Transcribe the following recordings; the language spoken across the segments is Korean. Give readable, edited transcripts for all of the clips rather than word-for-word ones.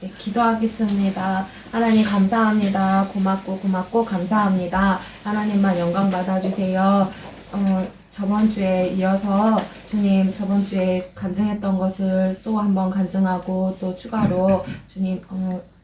네, 기도하겠습니다. 하나님 감사합니다. 고맙고 감사합니다. 하나님만 영광 받아주세요. 저번 주에 이어서 주님 저번 주에 간증했던 것을 또 한번 간증하고 또 추가로 주님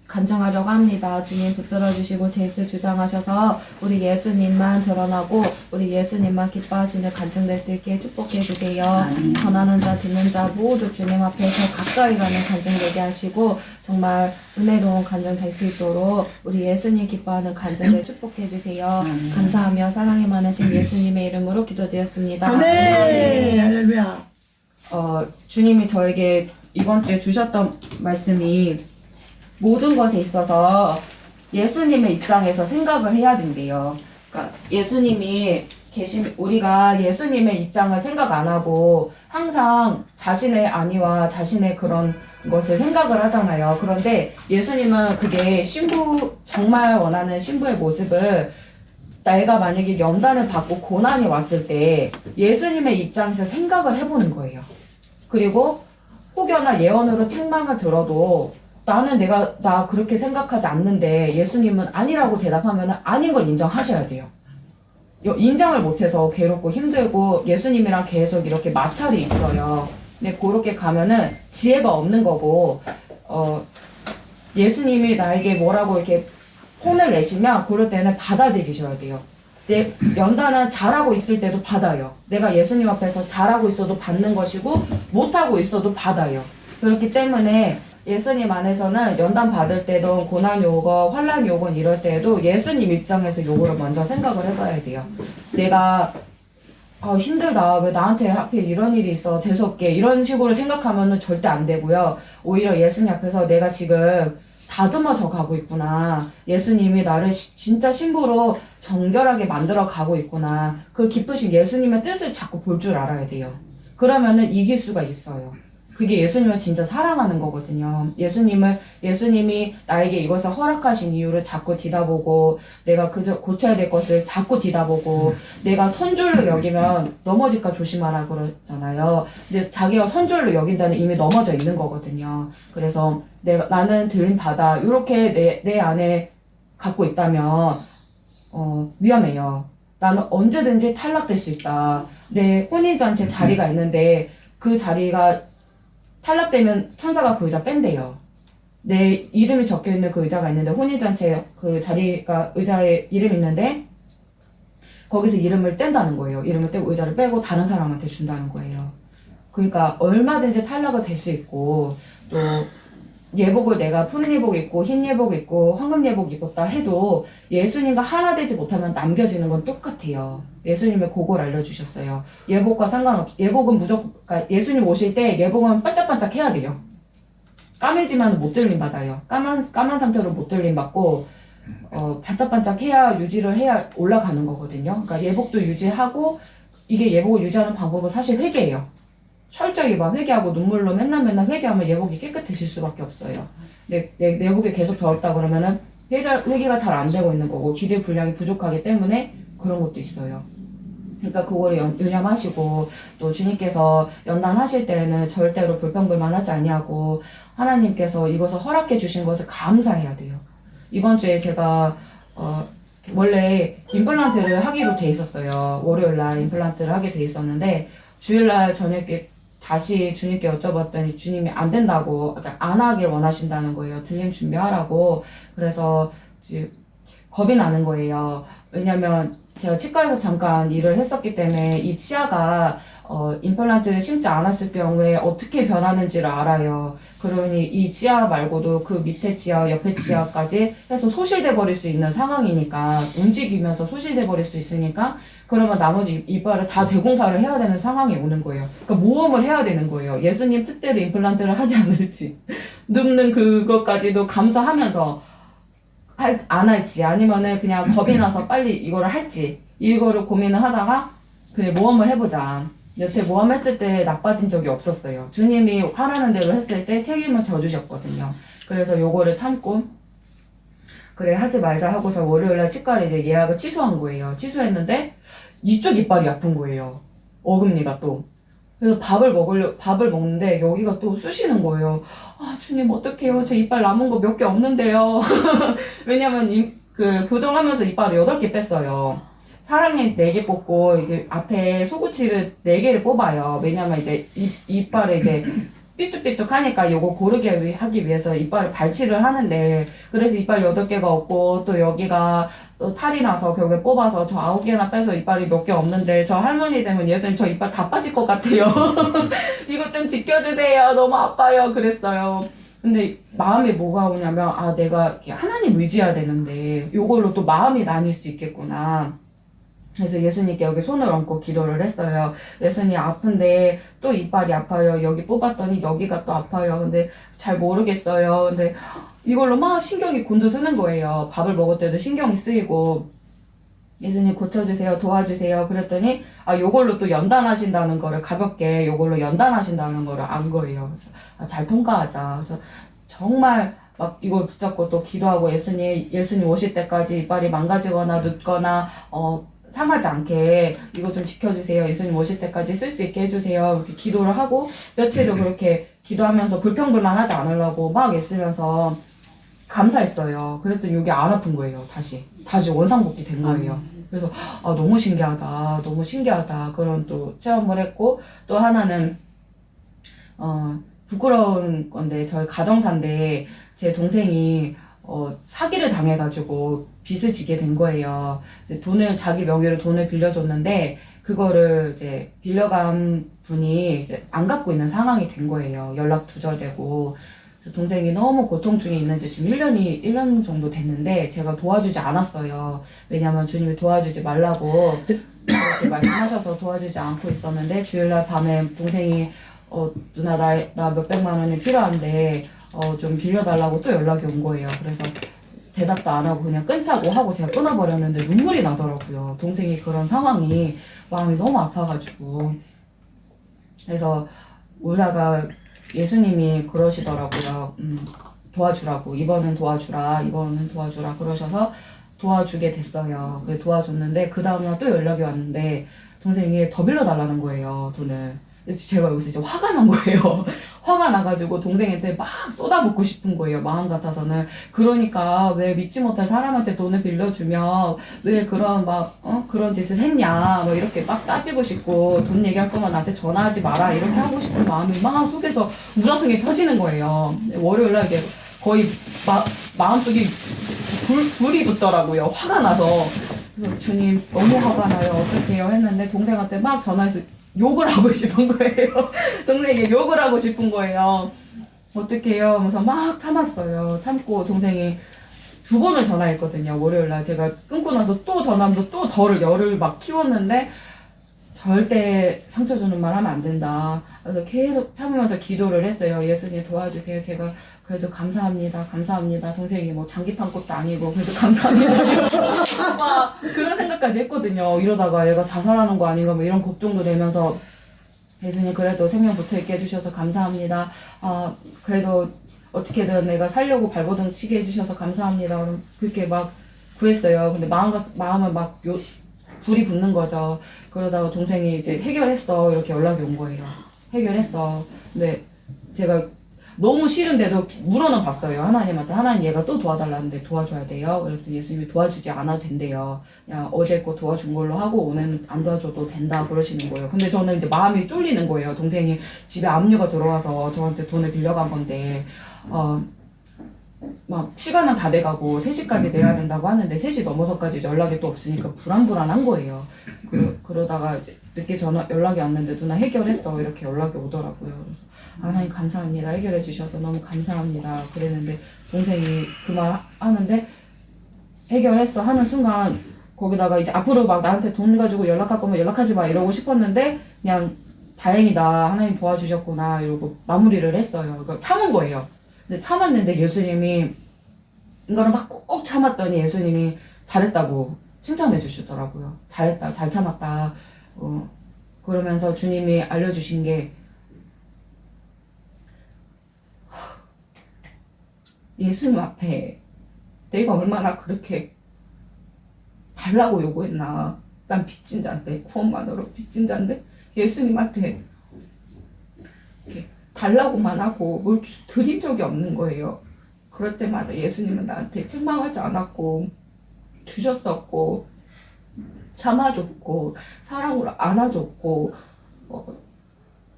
간증하려고 합니다. 주님 붙들어 주시고 제 입술 주장하셔서 우리 예수님만 드러나고 우리 예수님만 기뻐하시는 간증될 수 있게 축복해 주세요. 전하는 자 듣는 자 모두 주님 앞에서 가까이 가는 간증 되게 하시고 정말 은혜로운 간증 될 수 있도록 우리 예수님 기뻐하는 간증을 축복해 주세요. 감사하며 사랑이 많으신 예수님의 이름으로 기도드렸습니다. 아멘. 할렐루야. 주님이 저에게 이번 주에 주셨던 말씀이 모든 것에 있어서 예수님의 입장에서 생각을 해야 된대요. 그러니까 예수님이 우리가 예수님의 입장을 생각 안 하고 항상 자신의 안위와 자신의 그런 것을 생각을 하잖아요. 그런데 예수님은 그게 정말 원하는 신부의 모습을 내가 만약에 연단을 받고 고난이 왔을 때 예수님의 입장에서 생각을 해보는 거예요. 그리고 혹여나 예언으로 책망을 들어도 나는 나 그렇게 생각하지 않는데 예수님은 아니라고 대답하면 아닌 걸 인정하셔야 돼요. 인정을 못해서 괴롭고 힘들고 예수님이랑 계속 이렇게 마찰이 있어요. 근데 그렇게 가면은 지혜가 없는 거고, 예수님이 나에게 뭐라고 이렇게 혼을 내시면 그럴 때는 받아들이셔야 돼요. 내 연단은 잘하고 있을 때도 받아요. 내가 예수님 앞에서 잘하고 있어도 받는 것이고 못하고 있어도 받아요. 그렇기 때문에 예수님 안에서는 연단 받을 때도 고난이 오고 환란이 오고 이럴 때에도 예수님 입장에서 요거를 먼저 생각을 해봐야 돼요. 내가 힘들다. 왜 나한테 하필 이런 일이 있어. 재수없게. 이런 식으로 생각하면은 절대 안 되고요. 오히려 예수님 앞에서 내가 지금 다듬어져 가고 있구나. 예수님이 나를 진짜 신부로 정결하게 만들어 가고 있구나. 그 깊으신 예수님의 뜻을 자꾸 볼 줄 알아야 돼요. 그러면은 이길 수가 있어요. 그게 예수님을 진짜 사랑하는 거거든요. 예수님이 나에게 이것을 허락하신 이유를 자꾸 뒤다보고, 내가 고쳐야 될 것을 자꾸 뒤다보고, 내가 선줄로 여기면 넘어질까 조심하라 그러잖아요. 근데 자기가 선줄로 여긴 자는 이미 넘어져 있는 거거든요. 그래서 나는 들림받아. 이렇게 내 안에 갖고 있다면, 위험해요. 나는 언제든지 탈락될 수 있다. 내 혼인잔치 자리가 있는데, 그 자리가 탈락되면 천사가 그 의자 뺀대요. 내 이름이 적혀있는 그 의자가 있는데 혼인잔치에 그 자리가 의자에 이름이 있는데 거기서 이름을 뗀다는 거예요. 이름을 떼고 의자를 빼고 다른 사람한테 준다는 거예요. 그러니까 얼마든지 탈락을 될 수 있고 또 예복을 내가 푸른 예복 입고 흰 예복 입고 황금 예복 입었다 해도 예수님과 하나 되지 못하면 남겨지는 건 똑같아요. 예수님의 그걸 알려주셨어요. 예복과 예복은 무조건, 그러니까 예수님 오실 때 예복은 반짝반짝 해야 돼요. 까매지만 못 들림 받아요. 까만 상태로 못 들림 받고, 반짝반짝 유지를 해야 올라가는 거거든요. 그러니까 예복도 유지하고, 이게 예복을 유지하는 방법은 사실 회개예요. 철저히 막 회개하고 눈물로 맨날 회개하면 예복이 깨끗해질 수밖에 없어요. 내 예복이 계속 더럽다 그러면은 회개가 잘 안 되고 있는 거고 기대 분량이 부족하기 때문에 그런 것도 있어요. 그러니까 그거를 유념하시고 또 주님께서 연단하실 때는 절대로 불평불만하지 아니하고 하나님께서 이것을 허락해 주신 것을 감사해야 돼요. 이번 주에 제가 원래 임플란트를 하기로 돼 있었어요. 월요일날 임플란트를 하게 돼 있었는데 주일날 저녁에 다시 주님께 여쭤봤더니 주님이 안 된다고, 안 하길 원하신다는 거예요. 들림 준비하라고. 그래서 이제 겁이 나는 거예요. 왜냐면 제가 치과에서 잠깐 일을 했었기 때문에 이 치아가 임플란트를 심지 않았을 경우에 어떻게 변하는지를 알아요. 그러니 이 치아 말고도 그 밑에 치아, 옆에 치아까지 해서 소실돼 버릴 수 있는 상황이니까, 움직이면서 소실돼 버릴 수 있으니까 그러면 나머지 이빨을 다 대공사를 해야 되는 상황이 오는 거예요. 그러니까 모험을 해야 되는 거예요. 예수님 뜻대로 임플란트를 하지 않을지 늙는 그것까지도 감수하면서 안 할지 아니면은 그냥 겁이 나서 빨리 이거를 할지 이거를 고민을 하다가 그래 모험을 해보자. 여태 모험했을 때 나빠진 적이 없었어요. 주님이 하라는 대로 했을 때 책임을 져주셨거든요. 그래서 요거를 참고 그래 하지 말자 하고서 월요일날 치과를 이제 예약을 취소한 거예요. 취소했는데 이쪽 이빨이 아픈 거예요. 어금니가 또. 그래서 밥을 먹는데 여기가 또 쑤시는 거예요. 아, 주님, 어떡해요. 저 이빨 남은 거 몇 개 없는데요. 왜냐면, 교정하면서 이빨을 8개 뺐어요. 사람이 4개 뽑고, 이게 앞에 소구치를 4개를 뽑아요. 왜냐면 이제 이빨을 이제 삐쭉삐쭉 하니까 요거 고르게 하기 위해서 이빨을 발치를 하는데, 그래서 이빨 8개가 없고, 또 여기가 또 탈이 나서 결국에 뽑아서 저 9개나 빼서 이빨이 몇 개 없는데, 저 할머니 되면 예수님 저 이빨 다 빠질 것 같아요. 이거 좀 지켜주세요. 너무 아파요. 그랬어요. 근데 마음에 뭐가 오냐면, 아, 내가 이렇게 하나님 의지해야 되는데, 요걸로 또 마음이 나뉠 수 있겠구나. 그래서 예수님께 여기 손을 얹고 기도를 했어요. 예수님, 아픈데 또 이빨이 아파요. 여기 뽑았더니 여기가 또 아파요. 근데 잘 모르겠어요. 근데 이걸로 막 신경이 곤두서는 거예요. 밥을 먹을 때도 신경이 쓰이고. 예수님 고쳐주세요. 도와주세요. 그랬더니 요걸로 또 연단하신다는 거를 가볍게 요걸로 연단하신다는 거를 안 거예요. 그래서 잘 통과하자. 그래서 정말 막 이걸 붙잡고 또 기도하고 예수님 오실 때까지 이빨이 망가지거나 눕거나 상하지 않게 이거 좀 지켜주세요. 예수님 오실 때까지 쓸 수 있게 해주세요. 이렇게 기도를 하고 며칠을 그렇게 기도하면서 불평불만하지 않으려고 막 애쓰면서 감사했어요. 그랬더니 여기 안 아픈 거예요. 다시 원상복귀 된 거예요. 그래서 너무 신기하다. 너무 신기하다. 그런 또 체험을 했고, 또 하나는 부끄러운 건데 저희 가정사인데 제 동생이 사기를 당해가지고 빚을 지게 된 거예요. 이제 자기 명의로 돈을 빌려줬는데 그거를 이제 빌려간 분이 이제 안 갚고 있는 상황이 된 거예요. 연락 두절되고. 그래서 동생이 너무 고통 중에 있는지 지금 1년 정도 됐는데 제가 도와주지 않았어요. 왜냐면 주님이 도와주지 말라고 이렇게 말씀하셔서 도와주지 않고 있었는데, 주일날 밤에 동생이 누나 나 몇백만 원이 필요한데 좀 빌려달라고 또 연락이 온 거예요. 그래서 대답도 안 하고 그냥 끊자고 하고 제가 끊어버렸는데 눈물이 나더라고요. 동생이 그런 상황이 마음이 너무 아파가지고. 그래서 울다가 예수님이 그러시더라고요. 도와주라고. 이번은 도와주라. 그러셔서 도와주게 됐어요. 도와줬는데 그 다음날 또 연락이 왔는데 동생이 더 빌려달라는 거예요, 돈을. 그래서 제가 여기서 이제 화가 난 거예요. 화가 나가지고 동생한테 막 쏟아붓고 싶은 거예요. 마음 같아서는. 그러니까 왜 믿지 못할 사람한테 돈을 빌려주면 왜 그런 짓을 했냐. 뭐 이렇게 막 따지고 싶고, 돈 얘기할 거면 나한테 전화하지 마라. 이렇게 하고 싶은 마음이 막 속에서 우라통이 터지는 거예요. 월요일날 이게 거의 마음속이 불이 붙더라고요. 화가 나서. 그래서 주님 너무 화가 나요. 어떡해요 했는데 동생한테 막 전화해서 욕을 하고 싶은 거예요. 동생에게 욕을 하고 싶은 거예요. 어떡해요 하면서 막 참았어요. 참고 동생이 2번을 전화했거든요. 월요일날 제가 끊고 나서 또 전화하면서 또 열을 막 키웠는데, 절대 상처 주는 말 하면 안 된다. 그래서 계속 참으면서 기도를 했어요. 예수님 도와주세요. 제가 그래도 감사합니다. 동생이 뭐 장기판 것도 아니고 그래도 감사합니다. 막 그런 생각까지 했거든요. 이러다가 얘가 자살하는 거 아닌가 뭐 이런 걱정도 되면서, 예수님 그래도 생명 붙어있게 해주셔서 감사합니다. 그래도 어떻게든 내가 살려고 발버둥 치게 해주셔서 감사합니다. 그럼 그렇게 막 구했어요. 근데 마음은 막 불이 붙는 거죠. 그러다가 동생이 이제 해결했어. 이렇게 연락이 온 거예요. 해결했어. 근데 제가 너무 싫은데도 물어는 봤어요. 하나님한테. 하나님 얘가 또 도와달라는데 도와줘야 돼요. 그랬더니 예수님이 도와주지 않아도 된대요. 야, 어제 거 도와준 걸로 하고 오늘은 안 도와줘도 된다 그러시는 거예요. 근데 저는 이제 마음이 쫄리는 거예요. 동생이 집에 압류가 들어와서 저한테 돈을 빌려간 건데 막 시간은 다 돼가고 3시까지 내야 된다고 하는데 3시 넘어서까지 연락이 또 없으니까 불안한 거예요. 그러다가 이제 늦게 연락이 왔는데 누나 해결했어 이렇게 연락이 오더라고요. 그래서 하나님 감사합니다. 해결해 주셔서 너무 감사합니다. 그랬는데 동생이 그 말 하는데 해결했어 하는 순간 거기다가 이제 앞으로 막 나한테 돈 가지고 연락할 거면 연락하지 마 이러고 싶었는데, 그냥 다행이다 하나님 도와주셨구나 이러고 마무리를 했어요. 그러니까 참은 거예요. 근데 참았는데 예수님이 이거를 막 꾹 참았더니 예수님이 잘했다고 칭찬해 주시더라고요. 잘했다, 잘 참았다. 그러면서 주님이 알려주신 게, 예수님 앞에 내가 얼마나 그렇게 달라고 요구했나. 난 빚진 자인데, 구원만으로 빚진 자인데 예수님한테 달라고만 하고 뭘 드린 적이 없는 거예요. 그럴 때마다 예수님은 나한테 책망하지 않았고 주셨었고 참아줬고 사랑으로 안아줬고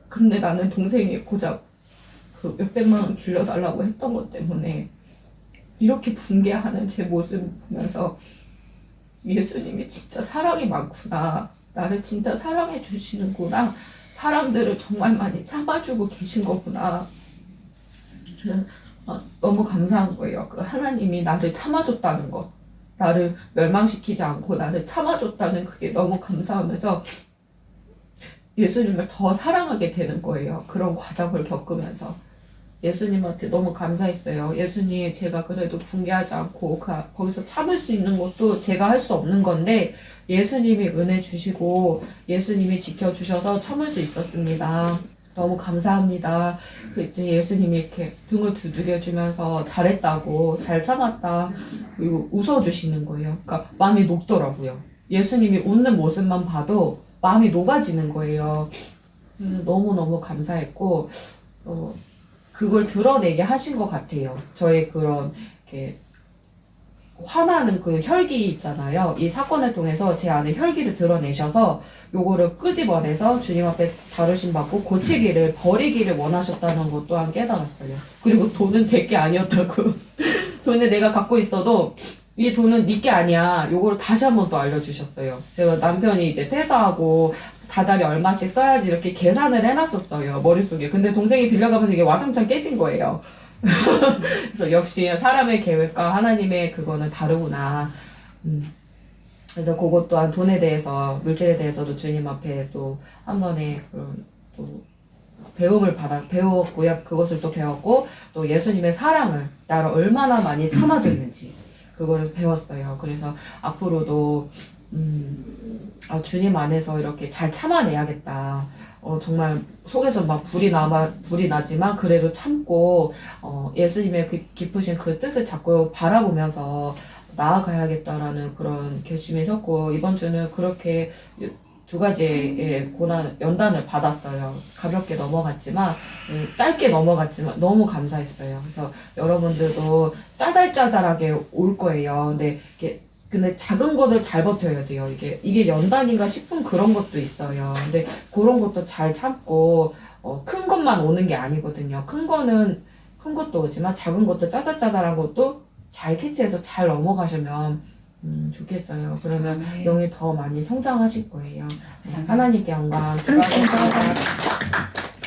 근데 나는 동생이 고작 그 몇백만 원 빌려달라고 했던 것 때문에 이렇게 붕괴하는 제 모습을 보면서 예수님이 진짜 사랑이 많구나. 나를 진짜 사랑해 주시는구나. 사람들을 정말 많이 참아주고 계신 거구나. 너무 감사한 거예요. 그 하나님이 나를 참아줬다는 거. 나를 멸망시키지 않고 나를 참아줬다는 그게 너무 감사하면서 예수님을 더 사랑하게 되는 거예요. 그런 과정을 겪으면서. 예수님한테 너무 감사했어요. 예수님, 제가 그래도 붕괴하지 않고 거기서 참을 수 있는 것도 제가 할 수 없는 건데 예수님이 은혜 주시고 예수님이 지켜주셔서 참을 수 있었습니다. 너무 감사합니다. 그때 예수님이 이렇게 등을 두들겨주면서 잘했다고, 잘 참았다, 그리고 웃어주시는 거예요. 그러니까 마음이 녹더라고요. 예수님이 웃는 모습만 봐도 마음이 녹아지는 거예요. 너무너무 감사했고, 그걸 드러내게 하신 것 같아요. 저의 그런, 이렇게, 화나는 그 혈기 있잖아요. 이 사건을 통해서 제 안에 혈기를 드러내셔서 요거를 끄집어내서 주님 앞에 다루심 받고 고치기를, 버리기를 원하셨다는 것 또한 깨달았어요. 그리고 돈은 제 게 아니었다고. 돈을 내가 갖고 있어도 이 돈은 네 게 아니야. 요거를 다시 한 번 또 알려주셨어요. 제가 남편이 이제 퇴사하고 다달이 얼마씩 써야지 이렇게 계산을 해놨었어요. 머릿속에. 근데 동생이 빌려가면서 이게 와장창 깨진 거예요. 그래서 역시 사람의 계획과 하나님의 그거는 다르구나. 그래서 그것 또한 돈에 대해서, 물질에 대해서도 주님 앞에 또 한 번의 그런 또 배움을 배웠고요. 그것을 또 배웠고, 또 예수님의 사랑을 나를 얼마나 많이 참아줬는지 그거를 배웠어요. 그래서 앞으로도 주님 안에서 이렇게 잘 참아내야겠다. 정말 속에서 막 불이 나지만 그래도 참고 예수님의 그 깊으신 그 뜻을 자꾸 바라보면서 나아가야겠다라는 그런 결심이 섰고, 이번 주는 그렇게 두 가지의 연단을 받았어요. 가볍게 넘어갔지만, 짧게 넘어갔지만 너무 감사했어요. 그래서 여러분들도 짜잘짜잘하게 올 거예요. 근데 작은 거를 잘 버텨야 돼요. 이게 연단인가 싶은 그런 것도 있어요. 근데 그런 것도 잘 참고, 큰 것만 오는 게 아니거든요. 큰 것도 오지만 작은 것도 짜잘짜잘한 것도 잘 캐치해서 잘 넘어가시면 좋겠어요. 그러면 영이 더 많이 성장하실 거예요. 하나님께 영광 드리겠습니다.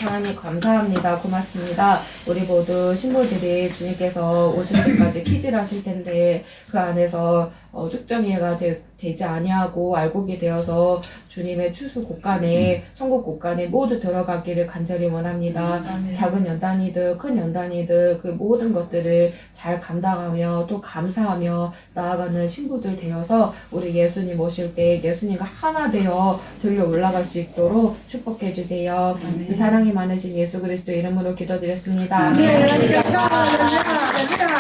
하나님 감사합니다. 고맙습니다. 우리 모두 신부들이 주님께서 오실 때까지 키질하실 텐데 그 안에서 쭉정이가 되지 아니하고 알곡이 되어서 주님의 추수 곳간에 천국 곳간에 모두 들어가기를 간절히 원합니다. 작은 연단이든 큰 연단이든 그 모든 것들을 잘 감당하며 또 감사하며 나아가는 신부들 되어서 우리 예수님 오실 때 예수님과 하나 되어 들려 올라갈 수 있도록 축복해 주세요. 사랑이 많으신 예수 그리스도 이름으로 기도드렸습니다. 네, 감사합니다.